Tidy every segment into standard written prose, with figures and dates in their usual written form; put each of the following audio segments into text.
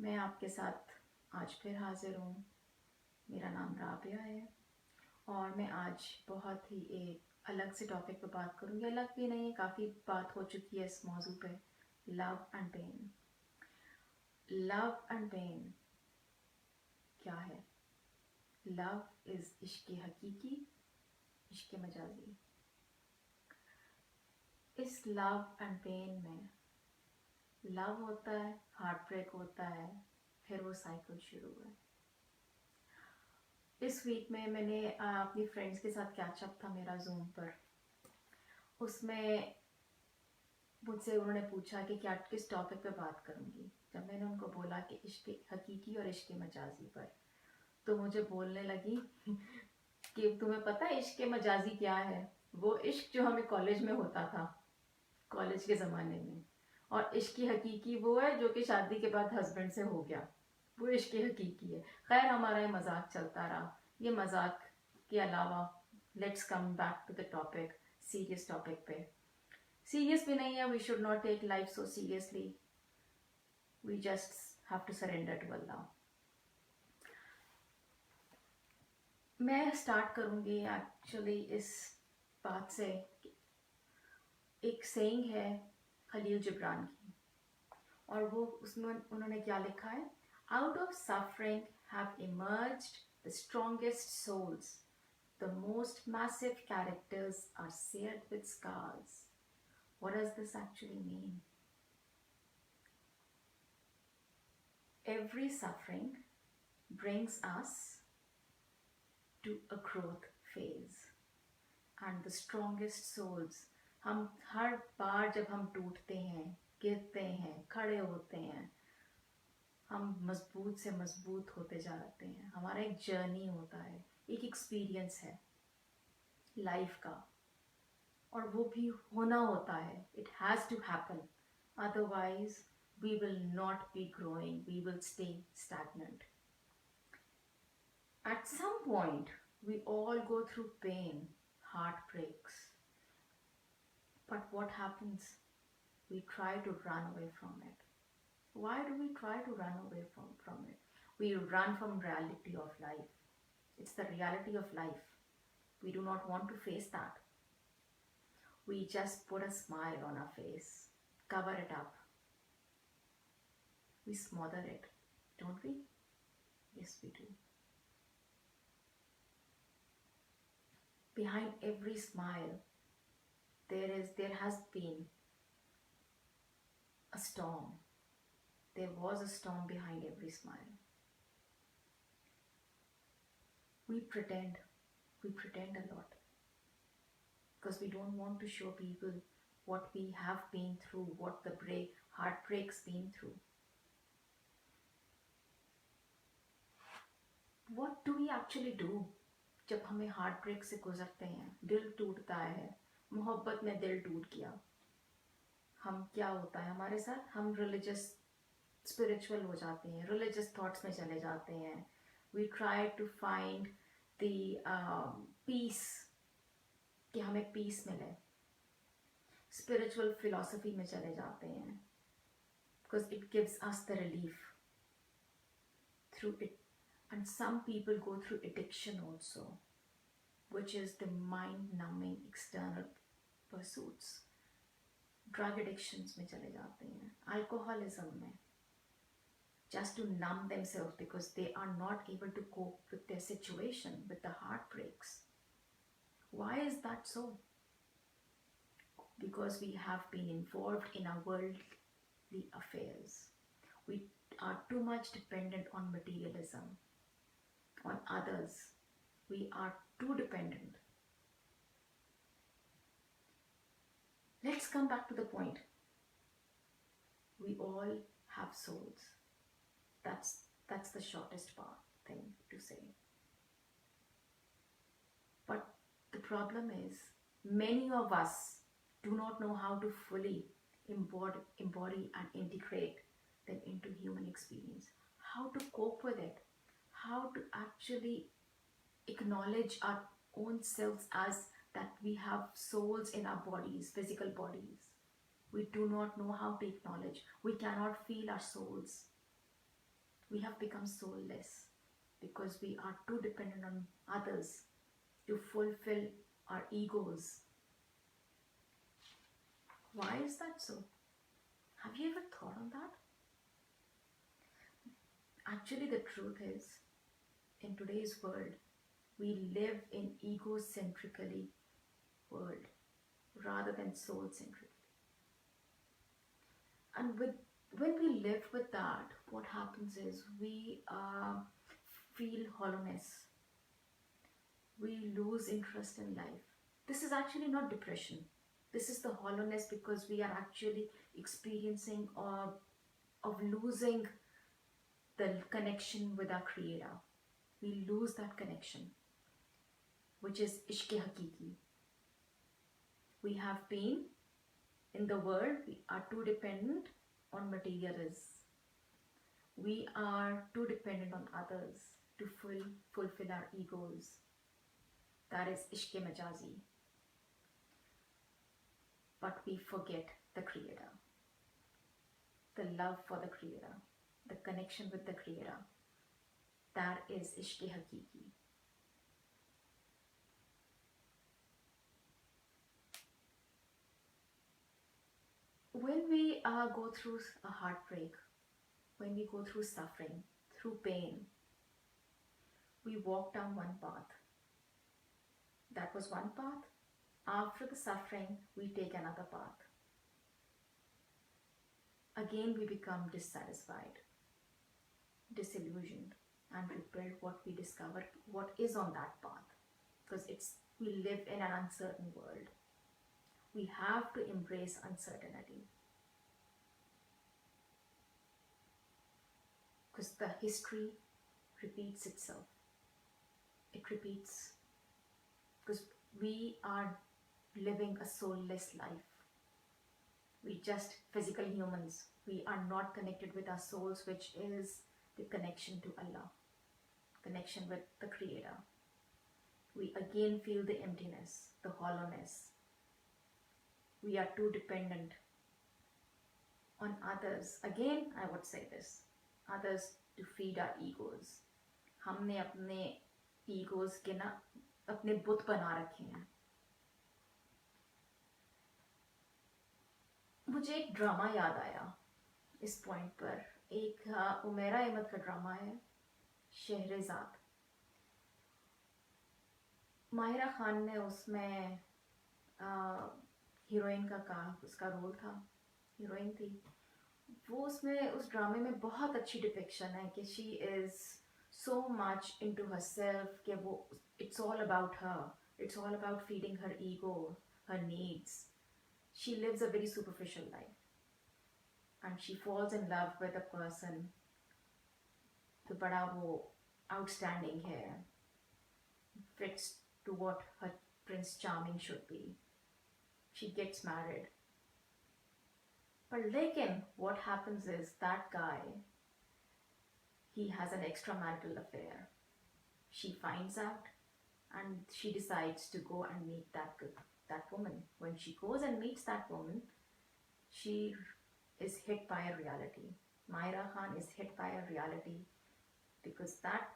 मैं आपके साथ आज फिर हाजिर हूँ। मेरा नाम राबिया है और मैं आज बहुत ही एक अलग से टॉपिक पे बात करूँगी। अलग भी नहीं है, काफ़ी बात हो चुकी है इस मौजू पे। Love and pain. Love and pain क्या है? लव इज़ इश्क हकीकी, इश्क मजाजी। इस लव एंड पेन में लव होता है, हार्ट ब्रेक होता है, फिर वो साइकिल शुरू है। इस वीक में मैंने अपनी फ्रेंड्स के साथ कैचअप था मेरा जूम पर। उसमें मुझसे उन्होंने पूछा कि क्या किस टॉपिक पे बात करूँगी। जब मैंने उनको बोला कि इश्क हकीकी और इश्क मजाजी पर, तो मुझे बोलने लगी कि तुम्हें पता है इश्क मजाजी क्या है? वो इश्क जो हमें कॉलेज में होता था, कॉलेज के ज़माने में, और इश्क हकीकी वो है जो कि शादी के बाद हस्बैंड से हो गया। वो इश्क हकीकी है। खैर, हमारा ये मजाक चलता रहा। ये मजाक के अलावा let's come back to the topic, serious topic पे। सीरियस भी नहीं है, we should not take life so seriously, we just have to surrender to Allah. मैं स्टार्ट करूँगी एक्चुअली इस बात से। एक सेइंग है खलील जिब्रान की, और वो उसमें उन्होंने क्या लिखा है? Out of suffering have emerged the strongest souls, the most massive characters are seared with scars. What does this actually mean? Every suffering brings us to a growth phase, and the strongest souls, हम हर बार जब हम टूटते हैं, गिरते हैं, खड़े होते हैं, हम मजबूत से मजबूत होते जाते हैं। हमारा एक जर्नी होता है, एक एक्सपीरियंस है लाइफ का, और वो भी होना होता है। It has to happen, otherwise we will not be growing, we will stay stagnant. At some point, we all go through pain, heartbreaks. But what happens? We try to run away from it. Why do we try to run away from it? We run from reality of life. It's the reality of life. We do not want to face that. We just put a smile on our face, cover it up. We smother it, don't we? Yes, we do. Behind every smile, there has been a storm. There was a storm behind every smile. We pretend a lot because we don't want to show people what we have been through, what the heartbreak's been through. What do we actually do जब हमें heart break से गुजरते हैं, दिल टूटता है, मोहब्बत में दिल टूट गया? हम क्या होता है हमारे साथ? हम रिलीजियस स्पिरिचुअल हो जाते हैं, रिलीजियस थॉट्स में चले जाते हैं। We try to find the peace, कि हमें पीस मिले। स्पिरिचुअल फिलॉसफी में चले जाते हैं because it gives us the relief through it. And some people go through addiction also, which is the mind-numbing external pursuits. Drug addictions में चले जाते हैं, alcoholism में, just to numb themselves because they are not able to cope with their situation, with the heartbreaks. Why is that so? Because we have been involved in our worldly affairs. We are too much dependent on materialism, on others. We are too dependent. Let's come back to the point. We all have souls. That's the shortest thing to say. But the problem is, many of us do not know how to fully embody and integrate them into human experience. How to cope with it. How to actually acknowledge our own selves as that we have souls in our bodies, physical bodies. We do not know how to acknowledge. We cannot feel our souls. We have become soulless because we are too dependent on others to fulfill our egos. Why is that so? Have you ever thought on that? Actually, the truth is, in today's world, we live in egocentrically world rather than soul-centric. And when we live with that, what happens is we feel hollowness. We lose interest in life. This is actually not depression. This is the hollowness because we are actually experiencing of losing the connection with our Creator. We lose that connection, which is ishq hakiki. We have been in the world, we are too dependent on materialism. We are too dependent on others to fulfill our egos. That is ishq majazi. But we forget the Creator, the love for the Creator, the connection with the Creator. That is ishq hakiki. When we go through a heartbreak, when we go through suffering, through pain, we walk down one path. That was one path. After the suffering, we take another path. Again, we become dissatisfied, disillusioned, and rebuild what we discover, what is on that path. Because we live in an uncertain world. We have to embrace uncertainty. Because the history repeats itself. It repeats. Because we are living a soulless life. We just physical humans. We are not connected with our souls, which is the connection to Allah, connection with the Creator. We again feel the emptiness, the hollowness. We are too dependent on others. Again, I would say this, others to feed our egos. हमने अपने egos के ना अपने बुत बना रखे हैं. मुझे एक ड्रामा याद आया इस पॉइंट पर. एक उमेरा अहमद का ड्रामा है शहरेज़ाद. माहिरा खान ने उसमें हीरोइन का उसका रोल था, हीरोइन थी वो. उसमें उस ड्रामे में बहुत अच्छी डिपिक्शन है कि she is so much into herself कि वो it's all about her, it's all about feeding her ego, her needs. She lives a very superficial life and she falls in love with a person तो बड़ा वो outstanding है, fits to what her Prince Charming should be. She gets married. But लेकिन what happens is that guy, he has an extramarital affair. She finds out and she decides to go and meet that woman. When she goes and meets that woman, she is hit by a reality. Maira Khan is hit by a reality because that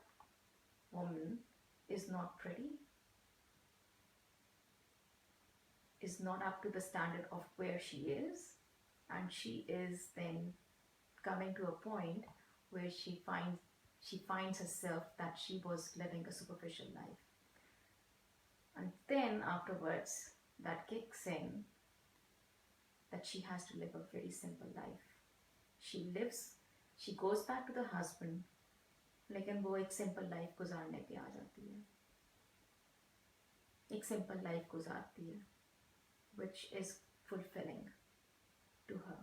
woman is not pretty, is not up to the standard of where she is, and she is then coming to a point where she finds herself that she was living a superficial life. And then afterwards, that kicks in that she has to live a very simple life. She goes back to the husband, लेकिन वो एक simple life गुजारने पे आ जाती है. एक simple life गुजारती है, which is fulfilling to her.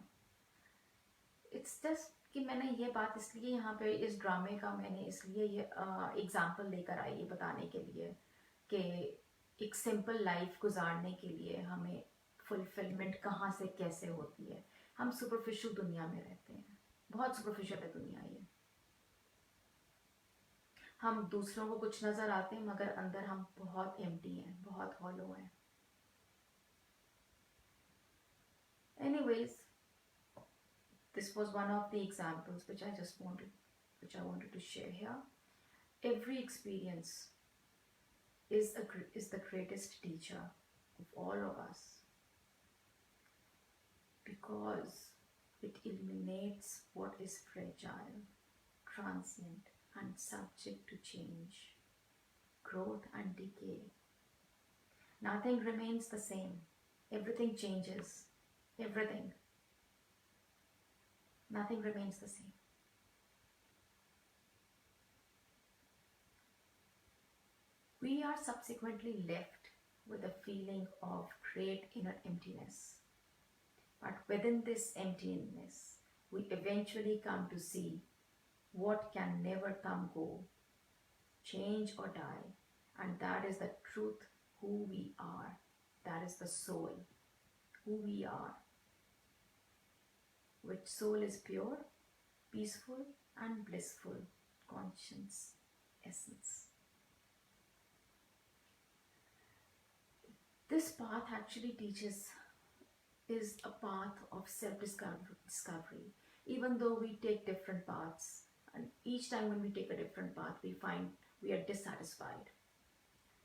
It's just कि मैंने ये बात इसलिए यहाँ पे इस ड्रामे का मैंने इसलिए ये एग्जाम्पल लेकर आई ये बताने के लिए कि एक सिंपल लाइफ गुजारने के लिए हमें फुलफिलमेंट कहाँ से कैसे होती है. हम सुपरफिशियल दुनिया में रहते हैं, बहुत सुपरफिशियल है दुनिया ये. हम दूसरों को कुछ नज़र आते हैं मगर अंदर हम बहुत एम्प्टी हैं, बहुत हॉलो हैं. Anyways, this was one of the examples which I just wanted which I wanted to share here. Every experience is the greatest teacher of all of us, because it illuminates what is fragile, transient, and subject to change, growth, and decay. Nothing remains the same. Everything changes. Everything. Nothing remains the same. We are subsequently left with a feeling of great inner emptiness. But within this emptiness, we eventually come to see what can never come go, change or die, and that is the truth, who we are. That is the soul, who we are. Which soul is pure, peaceful, and blissful, conscience, essence. This path actually is a path of self-discovery. Even though we take different paths, and each time when we take a different path, we find we are dissatisfied.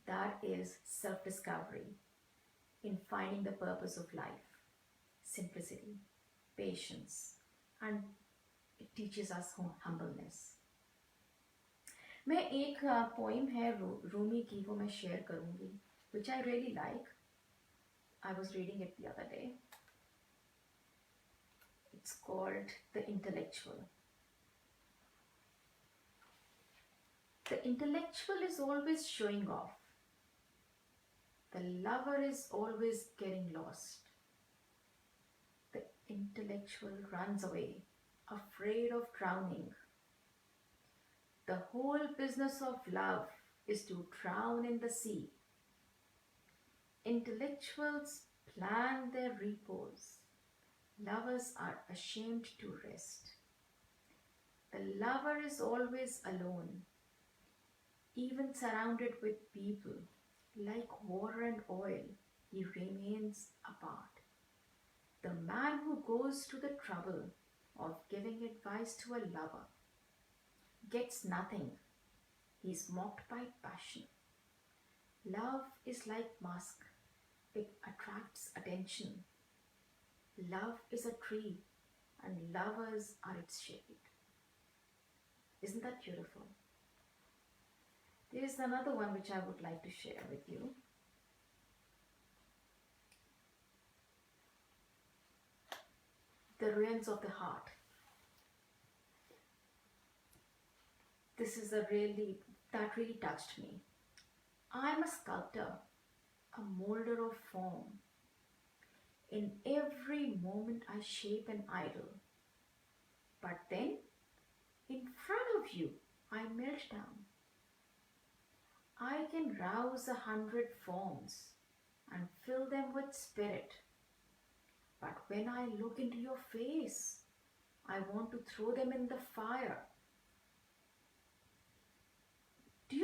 That is self-discovery in finding the purpose of life, simplicity, patience, and it teaches us humbleness. मैं एक poem है रूमी की, वो मैं share करूँगी, which I really like. I was reading it the other day. It's called The Intellectual. The intellectual is always showing off. The lover is always getting lost. The intellectual runs away, afraid of drowning. The whole business of love is to drown in the sea. Intellectuals plan their repose. Lovers are ashamed to rest. The lover is always alone, even surrounded with people. Like water and oil, he remains apart. The man who goes to the trouble of giving advice to a lover gets nothing. He is mocked by passion. Love is like musk. It attracts attention. Love is a tree, and lovers are its shade. Isn't that beautiful? There is another one which I would like to share with you. The Ruins of the Heart. This is that really touched me. I am a sculptor, a molder of form. In every moment I shape an idol. But then, in front of you, I melt down. I can rouse 100 forms and fill them with spirit. But when I look into your face, I want to throw them in the fire. Do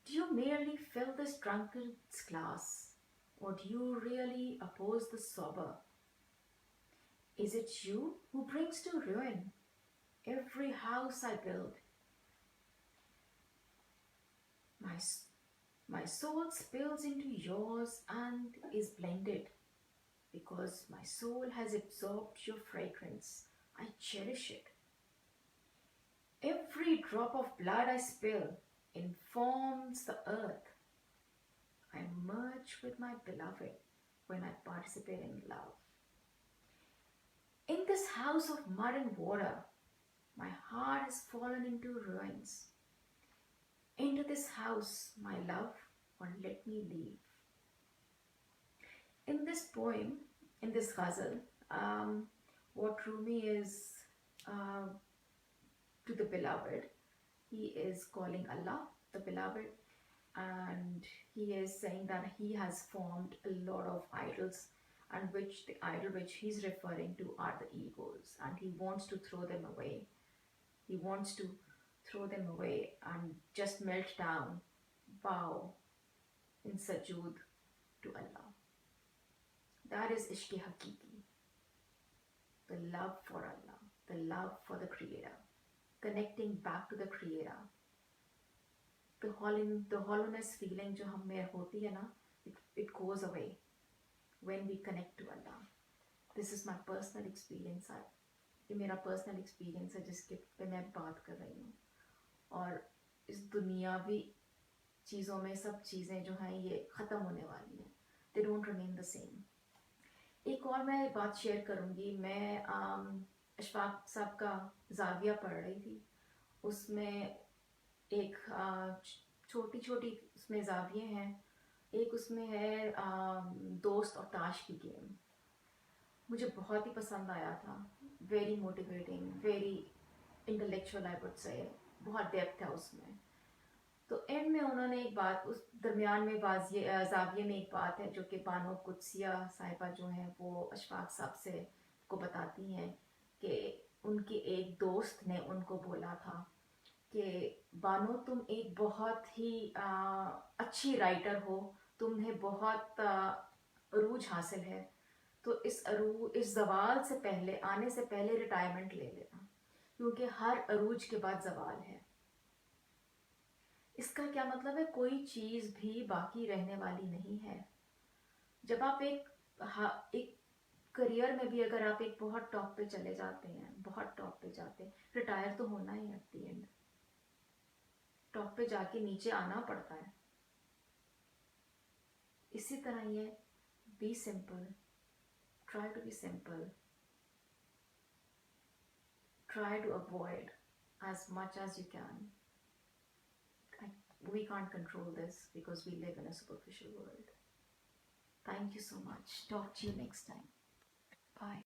you merely fill this drunkard's glass, or do you really oppose the sober? Is it you who brings to ruin every house I build? My soul spills into yours and is blended. Because my soul has absorbed your fragrance, I cherish it. Every drop of blood I spill informs the earth. I merge with my beloved when I participate in love. In this house of mud and water, my heart has fallen into ruins. Into this house, my love, or let me leave. In this poem, in this ghazal, what Rumi is to the beloved, he is calling Allah the beloved, and he is saying that he has formed a lot of idols, and which the idol which he's referring to are the egos, and he wants to throw them away. He wants to throw them away and just melt down, bow in sujood to Allah. That is Ishq-e Hakiki, the love for Allah, the love for the Creator. connecting back to the creator. The hollowness feeling जो हम में होती है ना, it goes away when we connect to Allah. This is my personal experience. ये मेरा personal experience है जिसके पे मैं बात कर रही हूँ. और इस दुनियावी चीज़ों में सब चीज़ें जो हैं ये ख़त्म होने वाली हैं. They don't remain the same. एक और मैं बात शेयर करूँगी. मैं अशफाक साहब का जाविया पढ़ रही थी. उसमें एक छोटी छोटी उसमें जाविये हैं. एक उसमें है दोस्त और ताश की गेम. मुझे बहुत ही पसंद आया था. Very motivating, very intellectual I would say. बहुत डेप्थ है उसमें. तो एंड में उन्होंने एक बात, उस दरमियान में जाविये में एक बात है जो कि बानो कुदसिया साहिबा जो हैं वो अशफाक साहब से को बताती हैं कि उनके एक दोस्त ने उनको बोला था कि बानो तुम एक बहुत ही अच्छी राइटर हो, तुम्हें बहुत अरूज हासिल है, तो इस जवाल से पहले आने से पहले रिटायरमेंट ले लेना, क्योंकि हर अरूज के बाद जवाल है. इसका क्या मतलब है? कोई चीज़ भी बाकी रहने वाली नहीं है. जब आप एक करियर में भी अगर आप एक बहुत टॉप पे चले जाते हैं, बहुत टॉप पे जाते हैं, रिटायर तो होना ही एट द एंड. टॉप पे जाके नीचे आना पड़ता है. इसी तरह ये be simple. Try to be simple. Try to avoid as much as you can. We can't control this because we live in a superficial world. Thank you so much. Talk to you next time. Bye.